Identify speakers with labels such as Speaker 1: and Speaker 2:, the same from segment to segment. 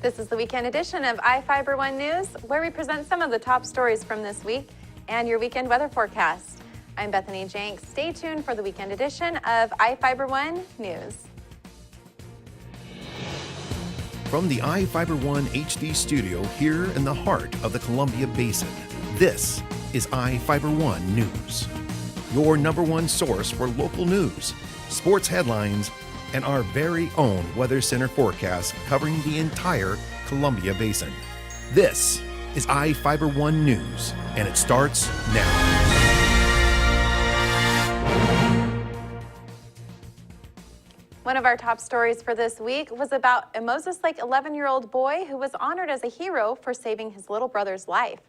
Speaker 1: This is the weekend edition of iFiber One News, where we present some of the top stories from this week and your weekend weather forecast. I'm Bethany Jenks. Stay tuned for the weekend edition of iFiber One News.
Speaker 2: From the iFiber One HD studio here in the heart of the Columbia Basin, this is iFiber One News, your number one source for local news, sports headlines, and our very own Weather Center forecast covering the entire Columbia Basin. This is iFiber One News, and it starts now.
Speaker 1: One of our top stories for this week was about a Moses Lake 11-year-old boy who was honored as a hero for saving his little brother's life.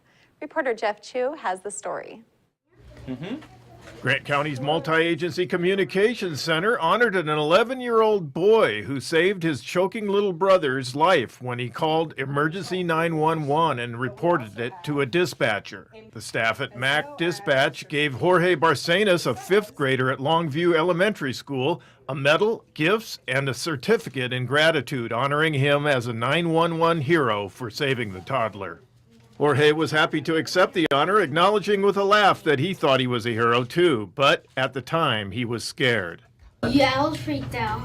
Speaker 1: Reporter Jeff Chu has the story.
Speaker 3: Grant County's Multi-Agency Communications Center honored an 11-year-old boy who saved his choking little brother's life when he called Emergency 911 and reported it to a dispatcher. The staff at MAC Dispatch gave Jorge Barcenas, a fifth grader at Longview Elementary School, a medal, gifts, and a certificate in gratitude, honoring him as a 911 hero for saving the toddler. Jorge was happy to accept the honor, acknowledging with a laugh that he thought he was a hero too, but at the time he was scared.
Speaker 4: Yeah, I was freaked out.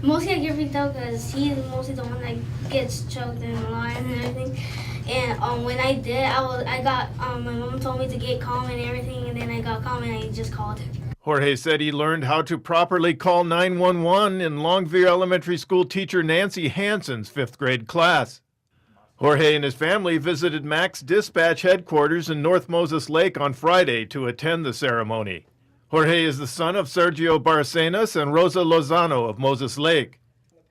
Speaker 4: Mostly I get freaked out because he's mostly the one that gets choked and lying and everything. And when I did, my mom told me to get calm and everything, and then I got calm and I just called.
Speaker 3: Jorge said he learned how to properly call 911 in Longview Elementary School teacher Nancy Hansen's fifth grade class. Jorge and his family visited MAC's dispatch headquarters in North Moses Lake on Friday to attend the ceremony. Jorge is the son of Sergio Barcenas and Rosa Lozano of Moses Lake.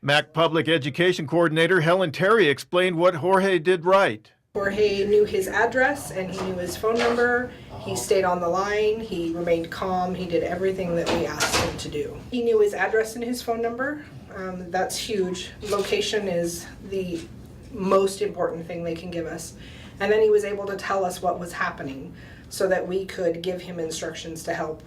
Speaker 3: MAC Public Education Coordinator Helen Terry explained what Jorge did right.
Speaker 5: Jorge knew his address and he knew his phone number. He stayed on the line. He remained calm. He did everything that we asked him to do. He knew his address and his phone number. That's huge. Location is the most important thing they can give us. And then he was able to tell us what was happening so that we could give him instructions to help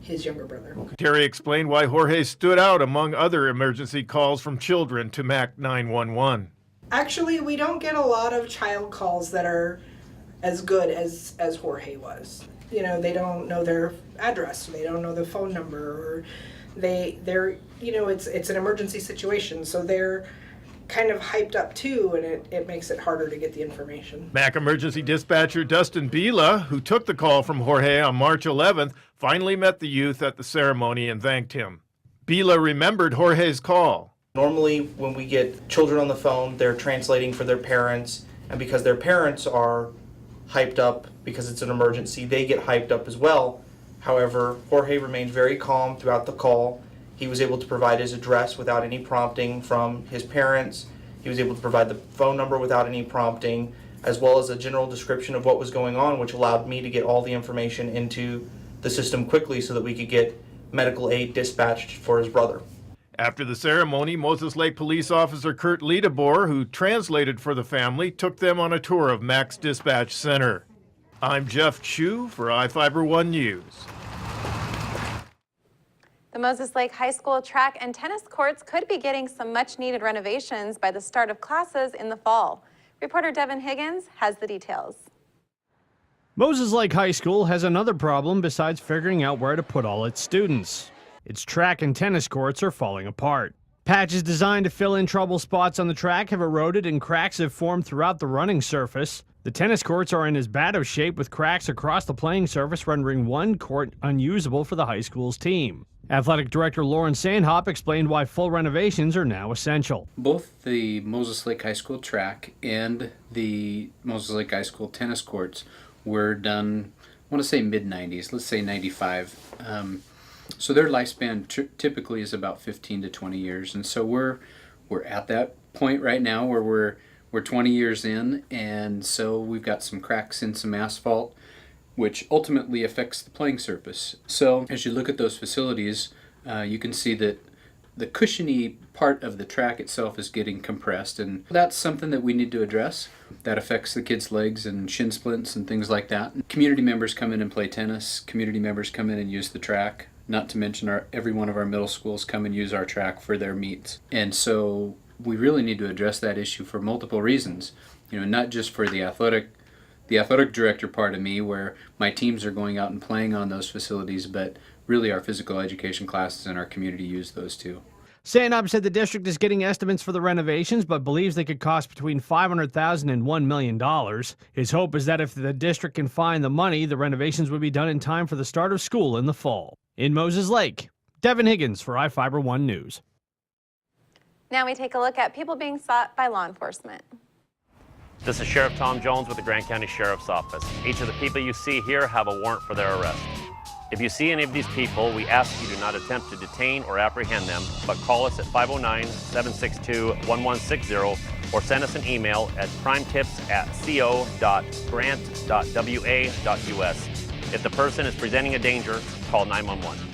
Speaker 5: his younger brother.
Speaker 3: Terry explained why Jorge stood out among other emergency calls from children to MAC 911.
Speaker 5: Actually, we don't get a lot of child calls that are as good as Jorge was. You know, they don't know their address, they don't know the phone number, or they're you know, it's an emergency situation, so they're kind of hyped up too, and it makes it harder to get the information.
Speaker 3: MAC emergency dispatcher Dustin Bila, who took the call from Jorge on March 11th, finally met the youth at the ceremony and thanked him. Bila remembered Jorge's call.
Speaker 6: Normally when we get children on the phone, they're translating for their parents, and because their parents are hyped up because it's an emergency, they get hyped up as well. However, Jorge remained very calm throughout the call. He was able to provide his address without any prompting from his parents. He was able to provide the phone number without any prompting, as well as a general description of what was going on, which allowed me to get all the information into the system quickly so that we could get medical aid dispatched for his brother.
Speaker 3: After the ceremony, Moses Lake Police Officer Kurt Liedebor, who translated for the family, took them on a tour of MAC's Dispatch Center. I'm Jeff Chu for iFiber One News.
Speaker 1: The Moses Lake High School track and tennis courts could be getting some much-needed renovations by the start of classes in the fall. Reporter Devin Higgins has the details.
Speaker 7: Moses Lake High School has another problem besides figuring out where to put all its students. Its track and tennis courts are falling apart. Patches designed to fill in trouble spots on the track have eroded and cracks have formed throughout the running surface. The tennis courts are in as bad of shape with cracks across the playing surface, rendering one court unusable for the high school's team. Athletic Director Lauren Sandhop explained why full renovations are now essential.
Speaker 8: Both the Moses Lake High School track and the Moses Lake High School tennis courts were done, I want to say mid-90s, let's say 95. So their lifespan typically is about 15 to 20 years. And so we're at that point right now where we're 20 years in, and so we've got some cracks in some asphalt, which ultimately affects the playing surface. So as you look at those facilities, you can see that the cushiony part of the track itself is getting compressed, and that's something that we need to address. That affects the kids' legs and shin splints and things like that. Community members come in and play tennis. Community members come in and use the track. Not to mention every one of our middle schools come and use our track for their meets. And so we really need to address that issue for multiple reasons. Not just for the athletic director part of me, where my teams are going out and playing on those facilities, but really our physical education classes in our community use those too.
Speaker 7: Sandob said the district is getting estimates for the renovations, but believes they could cost between $500,000 and $1 million. His hope is that if the district can find the money, the renovations would be done in time for the start of school in the fall. In Moses Lake, Devin Higgins for iFiber One News.
Speaker 1: Now we take a look at people being sought by law enforcement.
Speaker 9: This is Sheriff Tom Jones with the Grant County Sheriff's Office. Each of the people you see here have a warrant for their arrest. If you see any of these people, we ask you do not attempt to detain or apprehend them, but call us at 509-762-1160 or send us an email at crimetips@co.grant.wa.us. If the person is presenting a danger, call 911.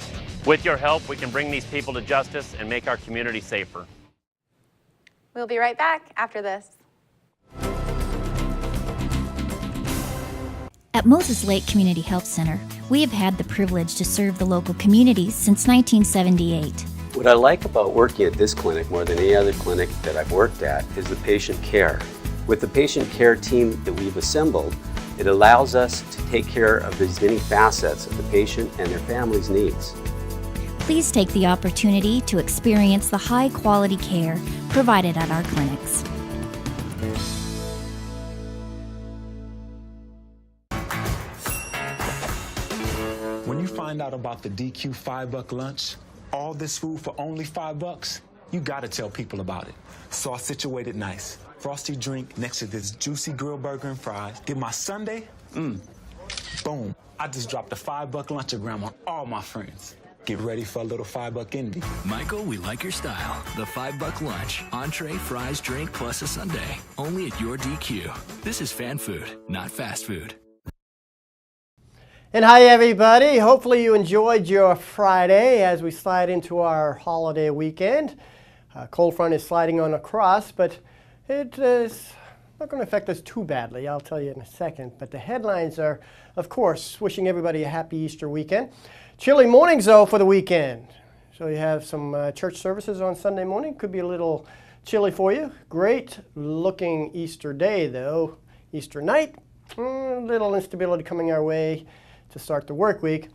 Speaker 9: With your help, we can bring these people to justice and make our community safer.
Speaker 1: We'll be right back after this.
Speaker 10: At Moses Lake Community Health Center, we have had the privilege to serve the local communities since 1978.
Speaker 11: What I like about working at this clinic more than any other clinic that I've worked at is the patient care. With the patient care team that we've assembled, it allows us to take care of these many facets of the patient and their family's needs.
Speaker 10: Please take the opportunity to experience the high-quality care provided at our clinics.
Speaker 12: When you find out about the DQ $5 lunch, all this food for only $5, you gotta tell people about it. So I situated nice. Frosty drink next to this juicy grilled burger and fries. Get my sundae, boom. I just dropped a $5 lunchogram on all my friends. Get ready for a little $5 envy.
Speaker 13: Michael, we like your style. The $5 lunch. Entree, fries, drink, plus a sundae. Only at your DQ. This is fan food, not fast food.
Speaker 14: And hi everybody, hopefully you enjoyed your Friday as we slide into our holiday weekend. Cold front is sliding on across, but it is not going to affect us too badly, I'll tell you in a second. But the headlines are, of course, wishing everybody a happy Easter weekend. Chilly mornings though for the weekend. So you have some church services on Sunday morning, could be a little chilly for you. Great looking Easter day though. Easter night, a little instability coming our way to start the work week.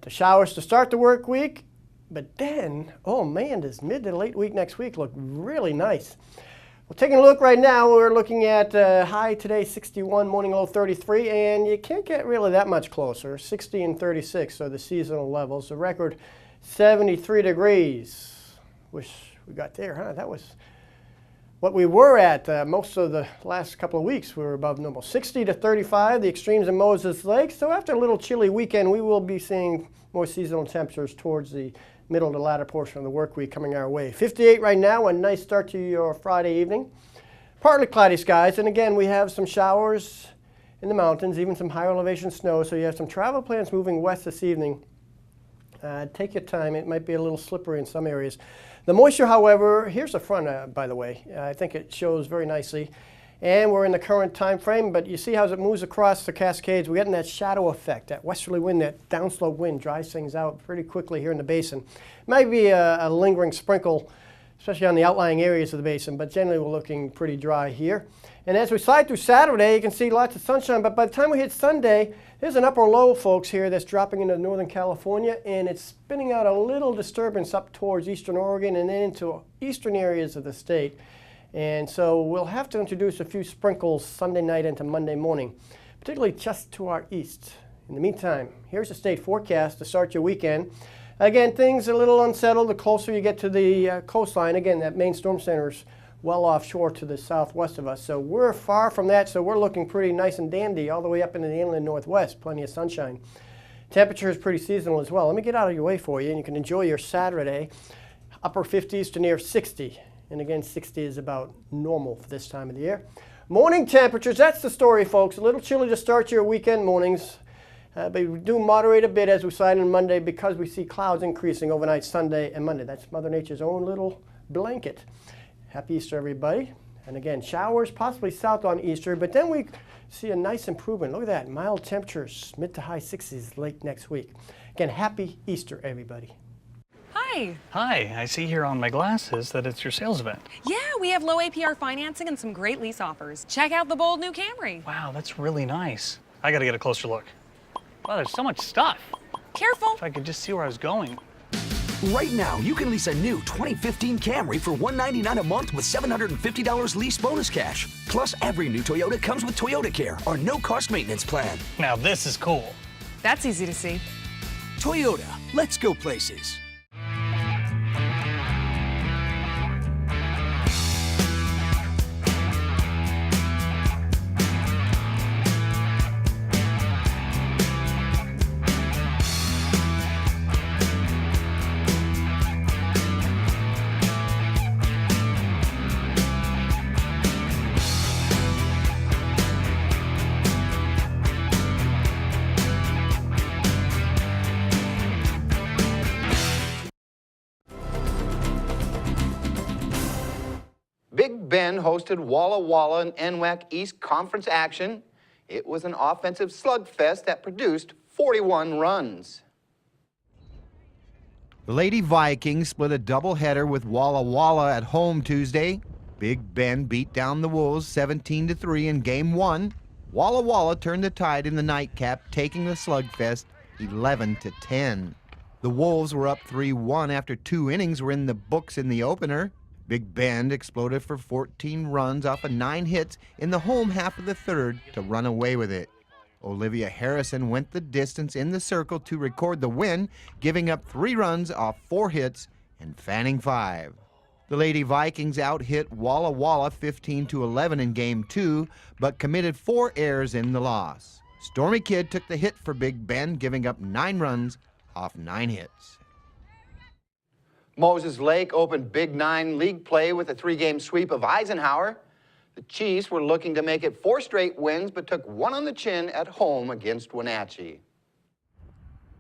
Speaker 14: The showers to start the work week, but then, oh man, does mid to late week next week look really nice. Well, taking a look right now, we're looking at high today 61, morning low 33, and you can't get really that much closer. 60 and 36 are the seasonal levels. The record 73 degrees. Wish we got there, huh? That was what we were at most of the last couple of weeks. We were above normal. 60 to 35, the extremes in Moses Lake. So after a little chilly weekend, we will be seeing more seasonal temperatures towards the middle to latter portion of the work week coming our way. 58 right now, a nice start to your Friday evening. Partly cloudy skies, and again, we have some showers in the mountains, even some higher elevation snow, so you have some travel plans moving west this evening. Take your time, it might be a little slippery in some areas. The moisture, however, here's the front, by the way. I think it shows very nicely. And we're in the current time frame, but you see how as it moves across the Cascades, we're getting that shadow effect, that westerly wind, that downslope wind dries things out pretty quickly here in the basin. Might be a lingering sprinkle, especially on the outlying areas of the basin, but generally we're looking pretty dry here. And as we slide through Saturday, you can see lots of sunshine, but by the time we hit Sunday, there's an upper low, folks, here that's dropping into Northern California, and it's spinning out a little disturbance up towards eastern Oregon and then into eastern areas of the state. And so we'll have to introduce a few sprinkles Sunday night into Monday morning, particularly just to our east. In the meantime, here's the state forecast to start your weekend. Again, things are a little unsettled the closer you get to the coastline. Again, that main storm center is well offshore to the southwest of us. So we're far from that, so we're looking pretty nice and dandy all the way up into the inland northwest. Plenty of sunshine. Temperature is pretty seasonal as well. Let me get out of your way for you, and you can enjoy your Saturday. Upper 50s to near 60. And again, 60 is about normal for this time of the year. Morning temperatures, that's the story, folks. A little chilly to start your weekend mornings. But we do moderate a bit as we slide in Monday because we see clouds increasing overnight Sunday and Monday. That's Mother Nature's own little blanket. Happy Easter, everybody. And again, showers possibly south on Easter, but then we see a nice improvement. Look at that, mild temperatures, mid to high 60s late next week. Again, happy Easter, everybody.
Speaker 1: Hi,
Speaker 15: Hi.
Speaker 16: Hi, I see here on my glasses that it's your sales event.
Speaker 15: Yeah, we have low APR financing and some great lease offers. Check out the bold new Camry.
Speaker 16: Wow, that's really nice. I gotta get a closer look. Wow, there's so much stuff.
Speaker 15: Careful.
Speaker 16: If I could just see where I was going.
Speaker 13: Right now, you can lease a new 2015 Camry for $199 a month with $750 lease bonus cash. Plus, every new Toyota comes with Toyota Care, our no-cost maintenance plan.
Speaker 16: Now this is cool.
Speaker 15: That's easy to see.
Speaker 13: Toyota, let's go places.
Speaker 17: Big Ben hosted Walla Walla in NWAC East Conference action. It was an offensive slugfest that produced 41 runs.
Speaker 18: The Lady Vikings split a doubleheader with Walla Walla at home Tuesday. Big Ben beat down the Wolves 17-3 in Game 1. Walla Walla turned the tide in the nightcap, taking the slugfest 11-10. The Wolves were up 3-1 after 2 innings were in the books in the opener. Big Ben exploded for 14 runs off of 9 hits in the home half of the third to run away with it. Olivia Harrison went the distance in the circle to record the win, giving up 3 runs off 4 hits and fanning 5. The Lady Vikings out-hit Walla Walla 15-11 in Game 2, but committed 4 errors in the loss. Stormy Kidd took the hit for Big Ben, giving up 9 runs off 9 hits.
Speaker 17: Moses Lake opened Big 9 league play with a 3-game sweep of Eisenhower. The Chiefs were looking to make it 4 straight wins, but took 1 on the chin at home against Wenatchee.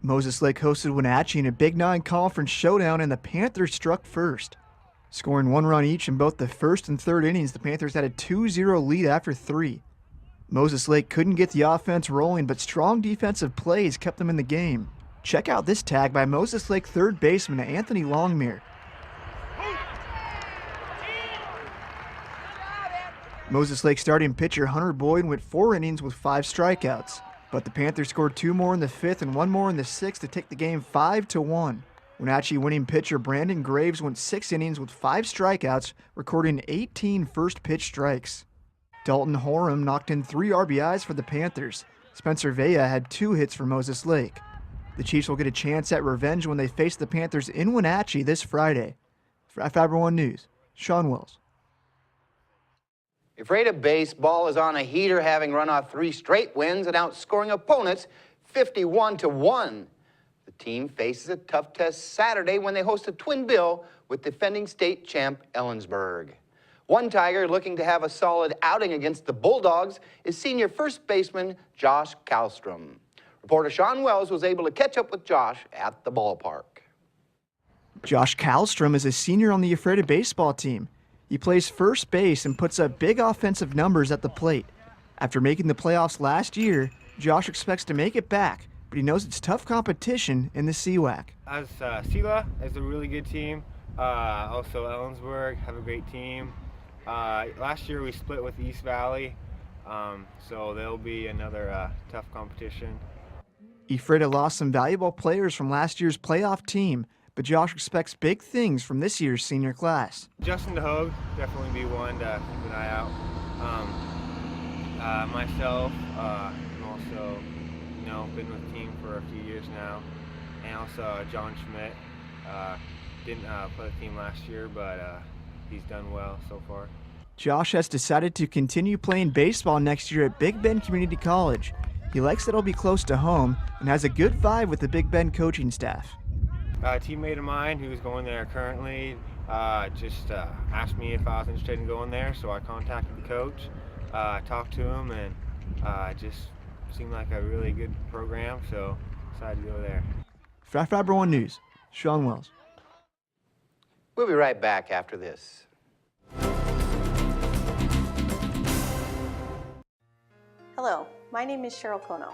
Speaker 19: Moses Lake hosted Wenatchee in a Big 9 conference showdown, and the Panthers struck first. Scoring 1 run each in both the first and third innings, the Panthers had a 2-0 lead after 3. Moses Lake couldn't get the offense rolling, but strong defensive plays kept them in the game. Check out this tag by Moses Lake third baseman Anthony Longmire. Moses Lake starting pitcher Hunter Boyd went 4 innings with 5 strikeouts, but the Panthers scored 2 more in the 5th and 1 more in the 6th to take the game 5-1. Wenatchee winning pitcher Brandon Graves went 6 innings with 5 strikeouts, recording 18 first pitch strikes. Dalton Horam knocked in 3 RBIs for the Panthers. Spencer Vea had 2 hits for Moses Lake. The Chiefs will get a chance at revenge when they face the Panthers in Wenatchee this Friday. For Fiber One News, Sean Wells.
Speaker 17: Ephrata baseball is on a heater, having run off 3 straight wins and outscoring opponents 51-1. The team faces a tough test Saturday when they host a twin bill with defending state champ Ellensburg. One Tiger looking to have a solid outing against the Bulldogs is senior first baseman Josh Kallstrom. Reporter Sean Wells was able to catch up with Josh at the ballpark.
Speaker 19: Josh Kallstrom is a senior on the Ephrata baseball team. He plays first base and puts up big offensive numbers at the plate. After making the playoffs last year, Josh expects to make it back, but he knows it's tough competition in the CWAC.
Speaker 20: As Sela is a really good team. Also Ellensburg have a great team. Last year we split with East Valley, so there'll be another tough competition.
Speaker 19: Ephrata lost some valuable players from last year's playoff team, but Josh expects big things from this year's senior class.
Speaker 20: Justin DeHogue definitely be one to keep an eye out. Myself, I'm also, been with the team for a few years now, and also John Schmidt. Didn't play the team last year, but he's done well so far.
Speaker 19: Josh has decided to continue playing baseball next year at Big Bend Community College. He likes that it'll be close to home and has a good vibe with the Big Bend coaching staff.
Speaker 20: A teammate of mine who's going there currently just asked me if I was interested in going there, so I contacted the coach, talked to him, and just seemed like a really good program, so decided to go there.
Speaker 19: For Fiber One News, Sean Wells.
Speaker 17: We'll be right back after this.
Speaker 21: Hello, my name is Cheryl Kono.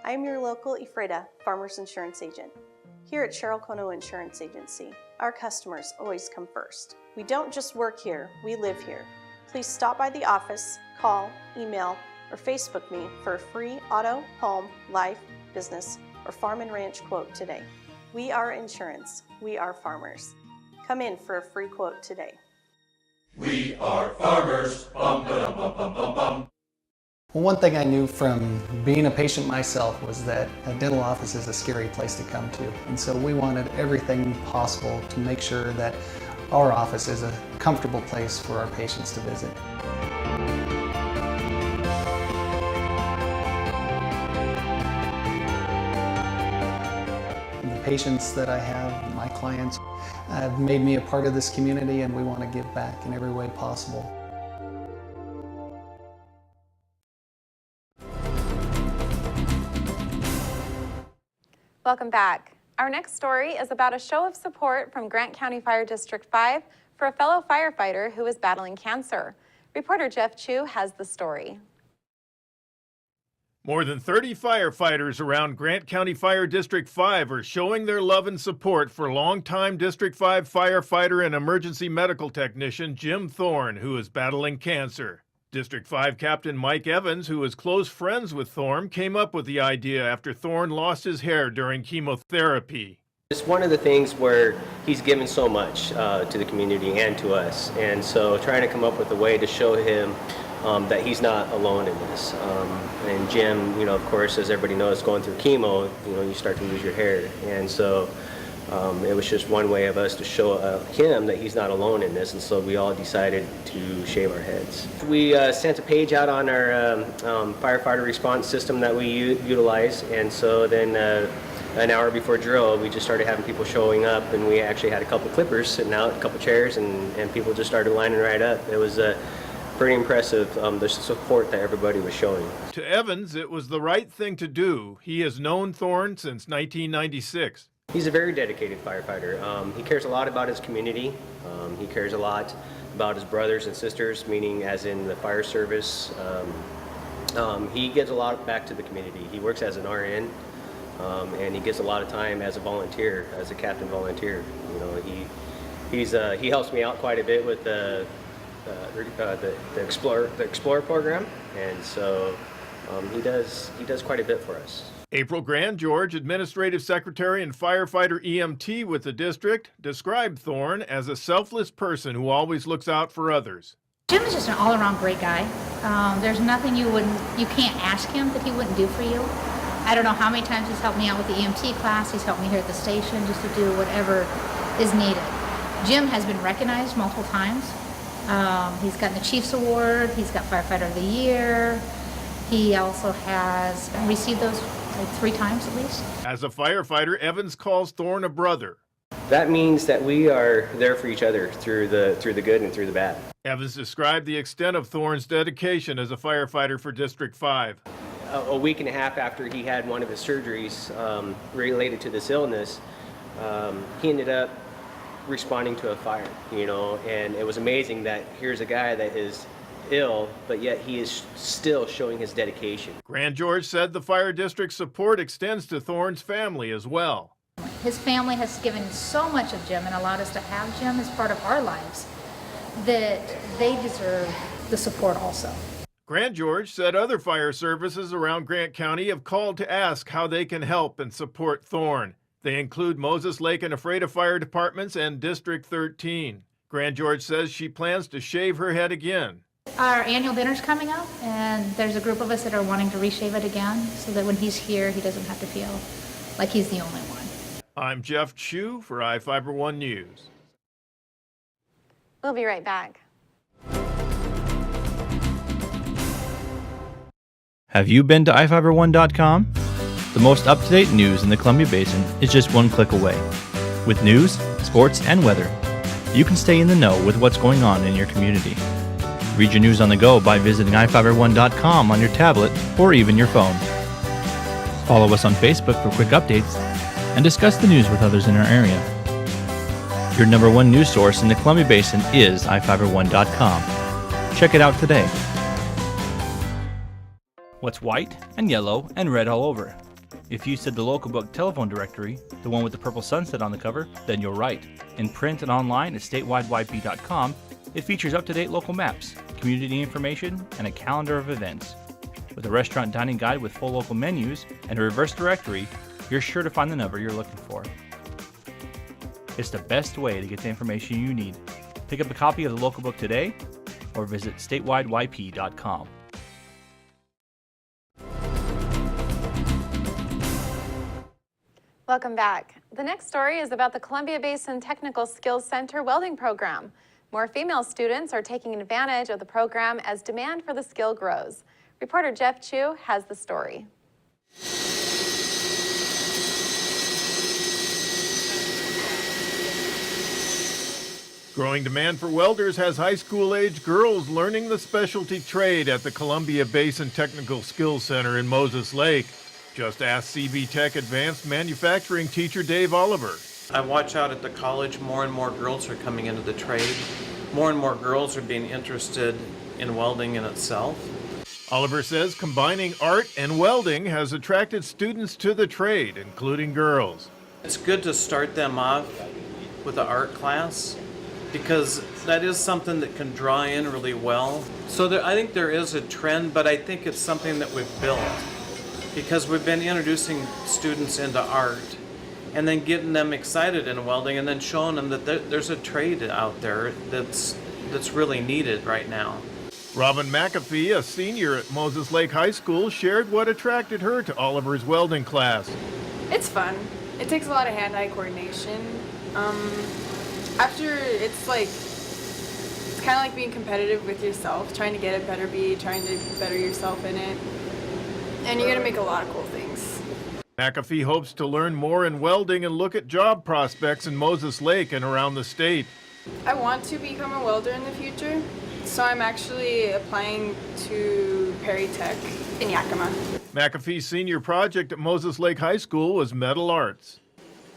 Speaker 21: I am your local Ephrata Farmers Insurance Agent. Here at Cheryl Kono Insurance Agency, Our customers always come first. We don't just work here, we live here. Please stop by the office, call, email, or Facebook me for a free auto, home, life, business, or farm and ranch quote today. We are insurance. We are farmers. Come in for a free quote today.
Speaker 2: We are farmers. Bum, ba-dum, bum, bum, bum, bum.
Speaker 22: Well, one thing I knew from being a patient myself was that a dental office is a scary place to come to. And so we wanted everything possible to make sure that our office is a comfortable place for our patients to visit. The patients that I have, my clients, have made me a part of this community, and we want to give back in every way possible.
Speaker 1: Welcome back. Our next story is about a show of support from Grant County Fire District 5 for a fellow firefighter who is battling cancer. Reporter Jeff Chu has the story.
Speaker 3: More than 30 firefighters around Grant County Fire District 5 are showing their love and support for longtime District 5 firefighter and emergency medical technician Jim Thorne, who is battling cancer. District 5 Captain Mike Evans, who is close friends with Thorne, came up with the idea after Thorne lost his hair during chemotherapy.
Speaker 11: It's one of the things where he's given so much to the community and to us, and so trying to come up with a way to show him that he's not alone in this. And Jim, of course, as everybody knows, going through chemo, you start to lose your hair, and so it was just one way of us to show him that he's not alone in this, and so we all decided to shave our heads. We sent a page out on our firefighter response system that we utilize, and so then an hour before drill, we just started having people showing up, and we actually had a couple clippers sitting out, a couple chairs, and people just started lining right up. It was pretty impressive, the support that everybody was showing.
Speaker 3: To Evans, it was the right thing to do. He has known Thorne since 1996.
Speaker 11: He's a very dedicated firefighter. He cares a lot about his community. He cares a lot about his brothers and sisters, meaning as in the fire service. He gives a lot back to the community. He works as an RN, and he gives a lot of time as a volunteer, as a captain volunteer. He helps me out quite a bit with the Explorer program, and so he does quite a bit for us.
Speaker 3: April Grand George, Administrative Secretary and Firefighter EMT with the district, described Thorne as a selfless person who always looks out for others.
Speaker 23: Jim is just an all-around great guy. There's nothing you can't ask him that he wouldn't do for you. I don't know how many times he's helped me out with the EMT class. He's helped me here at the station just to do whatever is needed. Jim has been recognized multiple times. He's gotten the Chiefs Award. He's got Firefighter of the Year. He also has received those like 3 times at least.
Speaker 3: As a firefighter, Evans calls Thorne a brother.
Speaker 11: That means that we are there for each other through the good and through the bad.
Speaker 3: Evans described the extent of Thorne's dedication as a firefighter for District 5.
Speaker 11: A week and a half after he had one of his surgeries related to this illness, he ended up responding to a fire, and it was amazing that here's a guy that is ill, but yet he is still showing his dedication.
Speaker 3: Grand George said the fire district's support extends to Thorne's family as well.
Speaker 23: His family has given so much of Jim and allowed us to have Jim as part of our lives that they deserve the support also.
Speaker 3: Grand George said other fire services around Grant County have called to ask how they can help and support Thorne. They include Moses Lake and Ephrata Fire Departments and District 13. Grand George says she plans to shave her head again.
Speaker 23: Our annual dinner's coming up, and there's a group of us that are wanting to reshave it again so that when he's here, he doesn't have to feel like he's the only one.
Speaker 3: I'm Jeff Chu for iFiber1 News.
Speaker 1: We'll be right back.
Speaker 24: Have you been to iFiber1.com? The most up-to-date news in the Columbia Basin is just one click away. With news, sports, and weather, you can stay in the know with what's going on in your community. Read your news on the go by visiting iFiber1.com on your tablet or even your phone. Follow us on Facebook for quick updates and discuss the news with others in our area. Your #1 news source in the Columbia Basin is iFiber1.com. Check it out today. What's white and yellow and red all over? If you said the local book telephone directory, the one with the purple sunset on the cover, then you're right. In print and online at statewideyp.com, it features up-to-date local maps, community information, and a calendar of events. With a restaurant dining guide with full local menus and a reverse directory, you're sure to find the number you're looking for. It's the best way to get the information you need. Pick up a copy of the local book today or visit statewideyp.com.
Speaker 1: Welcome back. The next story is about the Columbia Basin Technical Skills Center welding program. More female students are taking advantage of the program as demand for the skill grows. Reporter Jeff Chu has the story.
Speaker 3: Growing demand for welders has high school-age girls learning the specialty trade at the Columbia Basin Technical Skills Center in Moses Lake. Just ask CB Tech Advanced Manufacturing teacher Dave Oliver.
Speaker 4: I watch out at the college, more and more girls are coming into the trade. More and more girls are being interested in welding in itself.
Speaker 3: Oliver says combining art and welding has attracted students to the trade, including girls.
Speaker 4: It's good to start them off with an art class because that is something that can draw in really well. So I think there is a trend, but I think it's something that we've built because we've been introducing students into art and then getting them excited in welding and then showing them that there's a trade out there that's really needed right now.
Speaker 3: Robin McAfee, a senior at Moses Lake High School, shared what attracted her to Oliver's welding class.
Speaker 5: It's fun. It takes a lot of hand-eye coordination. It's kind of like being competitive with yourself, trying to get a better bead, trying to better yourself in it. And you're gonna make a lot of cool things.
Speaker 3: McAfee hopes to learn more in welding and look at job prospects in Moses Lake and around the state.
Speaker 5: I want to become a welder in the future, so I'm actually applying to Perry Tech in Yakima.
Speaker 3: McAfee's senior project at Moses Lake High School was metal arts.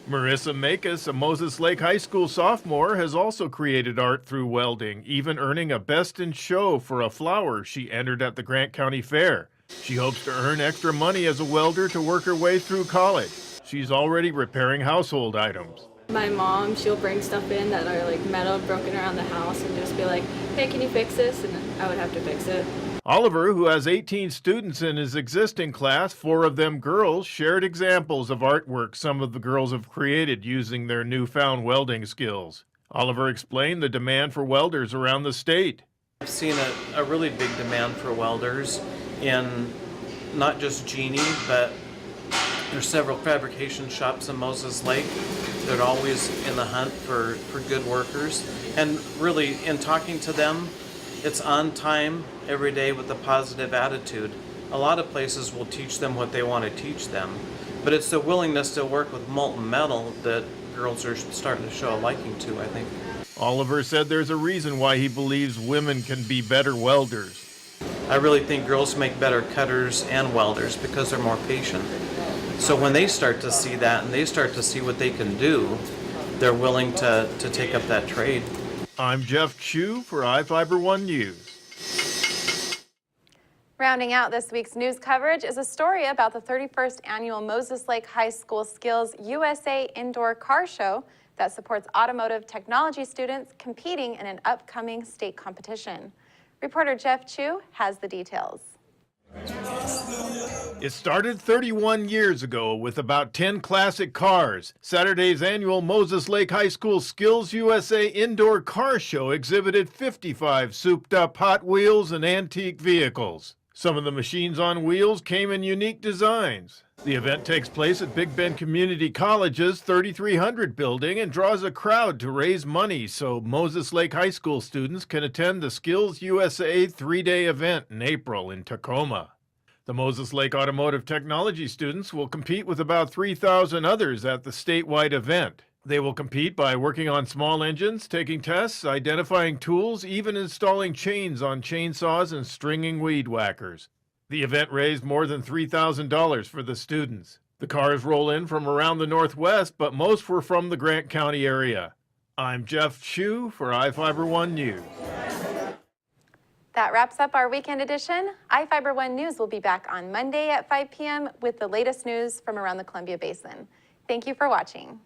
Speaker 3: Marissa Makis, a Moses Lake High School sophomore, has also created art through welding, even earning a Best in Show for a flower she entered at the Grant County Fair. She hopes to earn extra money as a welder to work her way through college. She's already repairing household items.
Speaker 6: My mom, she'll bring stuff in that are like metal broken around the house and just be like, hey, can you fix this? And then I would have to fix it.
Speaker 3: Oliver, who has 18 students in his existing class, 4 of them girls, shared examples of artwork some of the girls have created using their newfound welding skills. Oliver explained the demand for welders around the state.
Speaker 4: I've seen a really big demand for welders in not just Genie, but there's several fabrication shops in Moses Lake. They're always in the hunt for good workers. And really, in talking to them, it's on time every day with a positive attitude. A lot of places will teach them what they want to teach them, but it's the willingness to work with molten metal that girls are starting to show a liking to, I think.
Speaker 3: Oliver said there's a reason why he believes women can be better welders.
Speaker 4: I really think girls make better cutters and welders because they're more patient. So when they start to see that and they start to see what they can do, they're willing to take up that trade.
Speaker 3: I'm Jeff Chu for iFiber One News.
Speaker 1: Rounding out this week's news coverage is a story about the 31st annual Moses Lake High School Skills USA Indoor Car Show that supports automotive technology students competing in an upcoming state competition. Reporter Jeff Chu has the details.
Speaker 3: It started 31 years ago with about 10 classic cars. Saturday's annual Moses Lake High School Skills USA Indoor Car Show exhibited 55 souped-up Hot Wheels and antique vehicles. Some of the machines on wheels came in unique designs. The event takes place at Big Bend Community College's 3300 building and draws a crowd to raise money so Moses Lake High School students can attend the Skills USA 3-day event in April in Tacoma. The Moses Lake Automotive Technology students will compete with about 3,000 others at the statewide event. They will compete by working on small engines, taking tests, identifying tools, even installing chains on chainsaws and stringing weed whackers. The event raised more than $3,000 for the students. The cars roll in from around the Northwest, but most were from the Grant County area. I'm Jeff Chu for iFiber One News.
Speaker 1: That wraps up our weekend edition. iFiber One News will be back on Monday at 5 p.m. with the latest news from around the Columbia Basin. Thank you for watching.